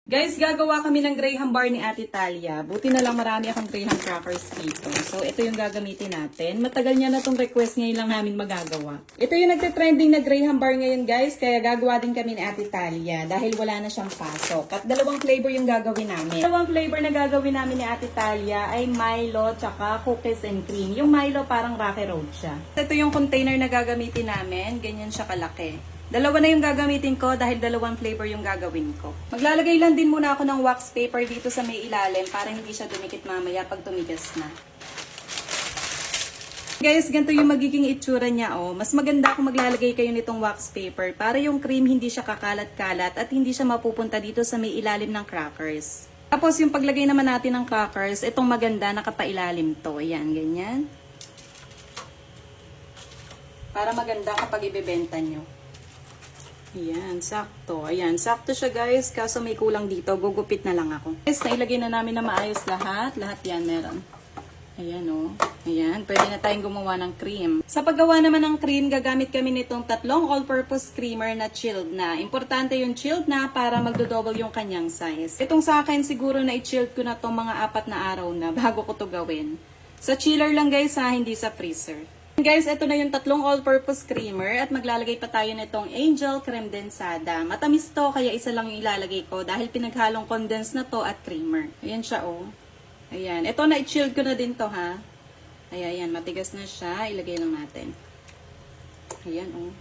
Guys, gagawa kami ng Graham bar ni Ate Talia. Buti na lang marami akong Graham crackers dito. So, ito yung gagamitin natin. Matagal niya na tong request, ngayon lang namin magagawa. Ito yung nagte-trending na Graham bar ngayon, guys. Kaya gagawa din kami ni Ate Talia dahil wala na siyang pasok. At dalawang flavor yung gagawin namin. Dalawang flavor na gagawin namin ni Ate Talia ay Milo tsaka cookies and cream. Yung Milo parang Rocky Road siya. Ito yung container na gagamitin namin. Ganyan siya kalaki. Dalawa na yung gagamitin ko dahil dalawang flavor yung gagawin ko. Maglalagay lang din muna ako ng wax paper dito sa may ilalim para hindi siya dumikit mamaya pag tumigas na. Guys, ganito yung magiging itsura niya. Oh. Mas maganda kung maglalagay kayo nitong wax paper para yung cream hindi siya kakalat-kalat at hindi siya mapupunta dito sa may ilalim ng crackers. Tapos yung paglagay naman natin ng crackers, itong maganda nakapailalim to. Ayan, ganyan. Para maganda kapag ibebenta nyo. Ayan, sakto. Ayan, sakto siya guys. Kaso may kulang dito. Gugupit na lang ako. Guys, nailagay na namin na maayos lahat. Lahat yan meron. Ayan o. Ayan, pwede na tayong gumawa ng cream. Sa paggawa naman ng cream, gagamit kami nitong tatlong all-purpose creamer na chilled na. Importante yung chilled na para magdodouble yung kanyang size. Itong sa akin, siguro na i-chilled ko na itong mga 4 na araw na bago ko to gawin. Sa chiller lang guys ha, hindi sa freezer. Guys, ito na yung tatlong all-purpose creamer at maglalagay pa tayo nitong Angel Creme Densada. Matamis to kaya isa lang yung ilalagay ko dahil pinaghalong condense na to at creamer. Ayan siya oh. Ayan. Ito na i-chilled ko na din to ha. Ayan, matigas na siya. Ilagay lang natin. Ayan oh.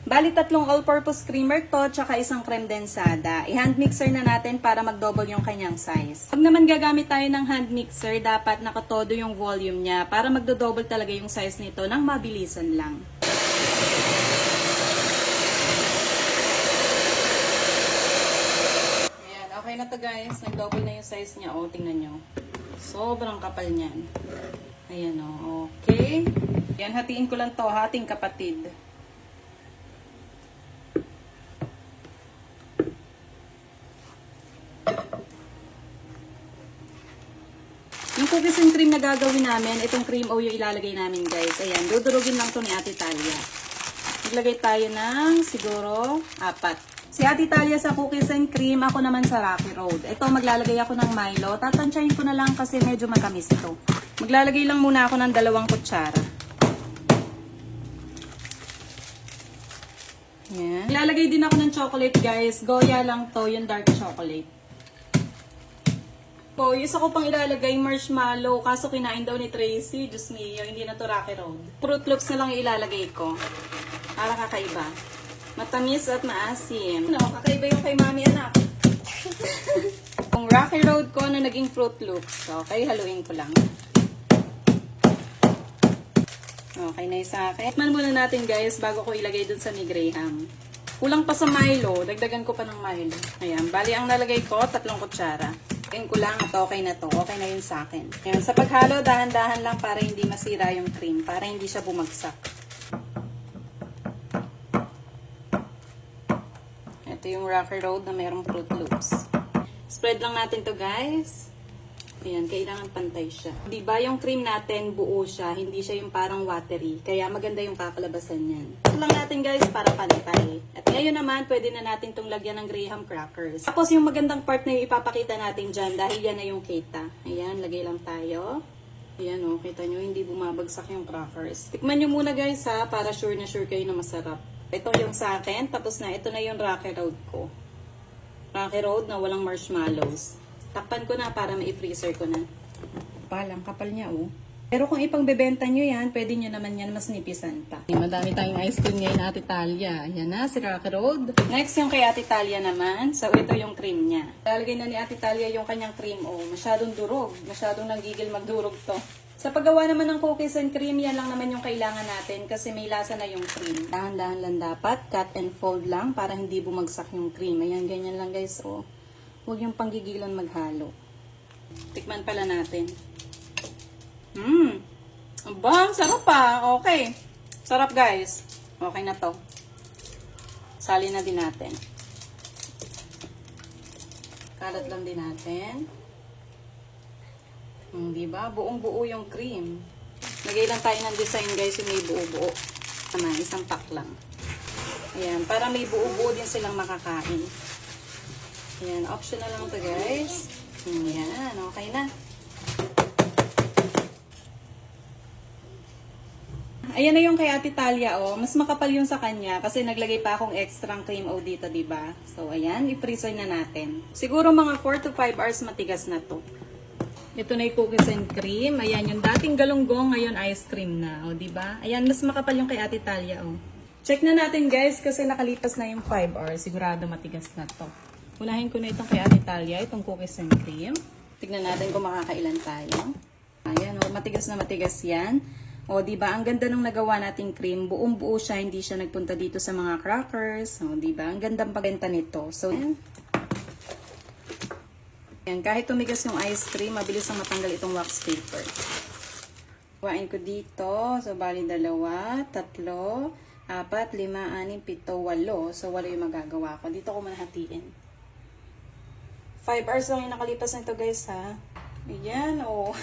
Bali tatlong all-purpose creamer to tsaka isang creme densada. I-hand mixer na natin para mag-double yung kanyang size. Pag naman gagamit tayo ng hand mixer, dapat nakatodo yung volume niya para magdo-double talaga yung size nito nang mabilisan lang. Ayan, okay na to guys. Nag-double na yung size niya. O, tingnan nyo. Sobrang kapal niyan. Ayan o, okay. Ayan, hatiin ko lang to, hating kapatid. Yung cookies and cream na gagawin namin, itong cream o yung ilalagay namin guys. Ayan, dudurugin lang to ni Ate Talia. Maglagay tayo ng siguro 4. Si Ate Talia sa cookies and cream, ako naman sa Rocky Road. Ito maglalagay ako ng Milo. Tatansyahin ko na lang kasi medyo matamis ito. Maglalagay lang muna ako ng 2 kutsara. Ayan. Ilalagay din ako ng chocolate guys. Goya lang to, yung dark chocolate. Po, yung isa ko pang ilalagay marshmallow, kaso kinain daw ni Tracy. Diyos mio, hindi na to Rocky Road. Fruit Loops na lang ilalagay ko. Para kakaiba. Matamis at maasim. No, kakaiba yung kay mami anak. Yung Rocky Road ko na naging Fruit Loops. Okay, haluin ko lang. Okay na yung sa akin. Tikman muna natin guys bago ko ilagay dun sa ni Graham. Kulang pa sa Milo. Dagdagan ko pa ng Milo. Ayan, bali ang nalagay ko, 3 kutsara. Tingin ko lang at okay na to. Okay na yun sa akin. Ayan, sa paghalo, dahan-dahan lang para hindi masira yung cream. Para hindi siya bumagsak. Ito yung Rocky Road na mayroong Fruit Loops. Spread lang natin to guys. Ayan, kailangan pantay siya. Diba yung cream natin buo siya, hindi siya yung parang watery. Kaya maganda yung kakalabasan niyan. Ito lang natin guys para pantay. At ngayon naman, pwede na natin itong lagyan ng Graham crackers. Tapos yung magandang part na yung ipapakita natin dyan dahil yan na yung kita. Ayan, lagay lang tayo. Ayan o, kita nyo, hindi bumabagsak yung crackers. Tikman nyo muna guys ha, para sure na sure kayo na masarap. Ito yung sa akin, tapos na ito na yung Rocky Road ko. Rocky Road na walang marshmallows. Takpan ko na para mai-freezer ko na. Palang, kapal niya oh. Pero kung ipangbebenta nyo yan, pwede nyo naman yan mas nipisan pa. Madami tayong ice cream ngayon Ate Talia. Ayan na, si Rocky Road. Next yung kay Ate Talia naman. So ito yung cream niya. Lalagay na ni Ate Talia yung kanyang cream oh. Masyadong durog. Masyadong nanggigil magdurog to. Sa paggawa naman ng cookies and cream, yan lang naman yung kailangan natin kasi may lasa na yung cream. Dahan-dahan lang dapat. Cut and fold lang para hindi bumagsak yung cream. Ayan, ganyan lang guys oh. Huwag yung panggigilan maghalo. Tikman pala natin. Aba, sarap pa. Okay. Sarap guys. Okay na to. Sali na din natin. Kalat lang din natin. Diba? Buong-buo yung cream. Lagay lang tayo ng design guys yung may buo-buo. Tama, isang pack lang. Ayan, para may buo-buo din silang makakain. Ayan, optional lang to guys. Ayan, okay na. Ayan na yung kay Ate Talia, oh. Mas makapal yung sa kanya kasi naglagay pa akong extra cream o dito, diba? So, ayan, i-freezer na natin. Siguro mga 4 to 5 hours matigas na to. Ito na yung cookies and cream. Ayan, yung dating galunggong, ngayon ice cream na, oh, diba? Ayan, mas makapal yung kay Ate Talia, oh. Check na natin, guys, kasi nakalipas na yung 5 hours. Sigurado matigas na to. Unahin ko na itong kay Ate Talia, itong cookies and cream. Tignan natin kung makakailan tayo. Ayan, oh, matigas na matigas yan. O, diba? Ang ganda nung nagawa nating cream. Buong-buo siya, hindi siya nagpunta dito sa mga crackers. O, diba? Ang gandang pagbenta nito. So, yan. Kahit tumigas yung ice cream, mabilis ang matanggal itong wax paper. Kuhain ko dito. So, bali 2, 3, 4, 5, 6, 7, 8. So, 8 yung magagawa ko. Dito ko manahatiin. 5 hours lang yung nakalipas nito, guys, ha? Ayan, oh.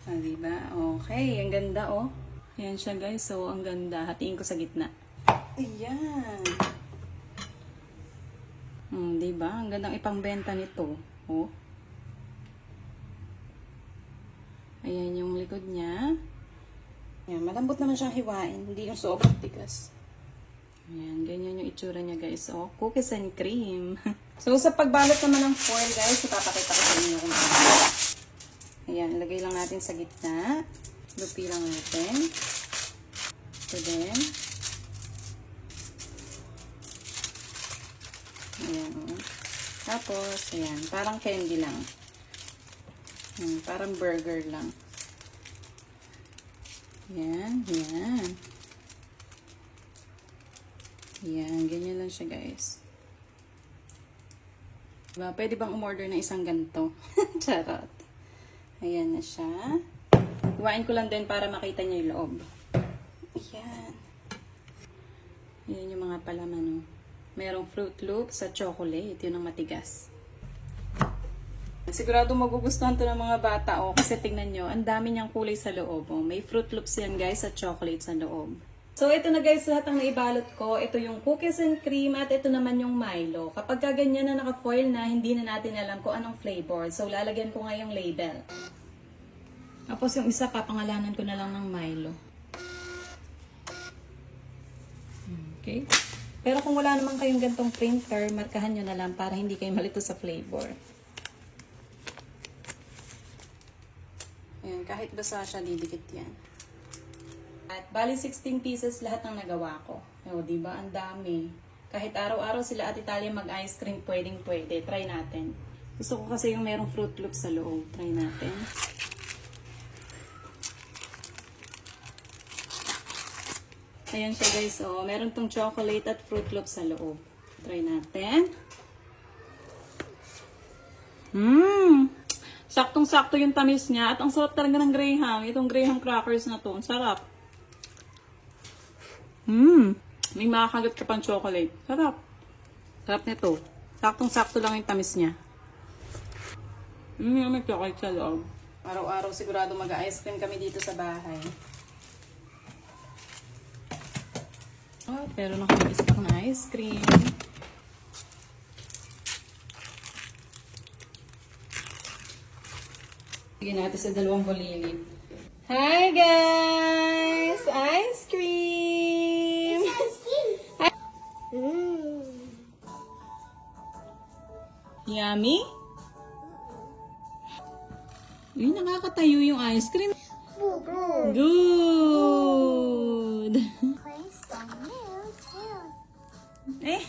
Ah, diba? Okay, ang ganda, oh. Ayan siya, guys. So, ang ganda. Hatiin ko sa gitna. Ayan. Diba? Ang gandang ipangbenta nito. Oh. Ayan yung likod niya. Ayan, malambot naman siyang hiwain. Hindi yung sobrang tigas. Ayan, ganyan yung itsura niya, guys. Oh, cookies and cream. So, sa pagbalot naman ng foil, guys, ipapakita ko sa inyo kung ano. Ayan, lagay lang natin sa gitna. Lupi lang natin. So then, ayan, oh. Tapos, ayan, parang candy lang. Parang burger lang. Ayan, ayan. Ayan, ganyan lang siya, guys. Diba? Pwede bang umorder na isang ganito? Charot. Ayan na siya. Iwain ko lang din para makita niyo yung loob. Ayan. Ayan yung mga palaman, oh. Merong Fruit Loops sa chocolate. Yun ang matigas. Sigurado magugustuhan to ng mga bata, oh. Kasi tingnan nyo, ang dami niyang kulay sa loob, oh. May Fruit Loops yan, guys, sa chocolate sa loob. So, ito na, guys, lahat ang naibalot ko. Ito yung cookies and cream at ito naman yung Milo. Kapag ganyan na naka-foil na, hindi na natin alam kung anong flavor. So, lalagyan ko nga yung label. Tapos yung isa, papangalanan ko na lang ng Milo. Okay. Pero kung wala naman kayong gantong printer, markahan nyo na lang para hindi kayo malito sa flavor. Ayan, kahit basa siya, didikit yan. At bali 16 pieces lahat ng nagawa ko. O, diba? Ang dami. Kahit araw-araw sila at Italia mag-ice cream, pwedeng-pwede. Try natin. Gusto ko kasi yung merong Fruit Loops sa loob. Try natin. Ayan siya, guys. O, meron tong chocolate at Fruit Loops sa loob. Try natin. Saktong-sakto yung tamis niya. At ang sarap talaga ng Graham. Itong Graham crackers na to. Ang sarap. May makakagat ka pang chocolate. Sarap. Sarap nito. Saktong-sakto lang yung tamis niya. May chocolate sa loob. Araw-araw sigurado mag-ice cream kami dito sa bahay. Oh, pero nakapag-stock na ice cream. Sige natin sa 2 bulilit. Hi guys! Ice cream! Yummy? Uy, nakakatayo yung ice cream. Good! Eh,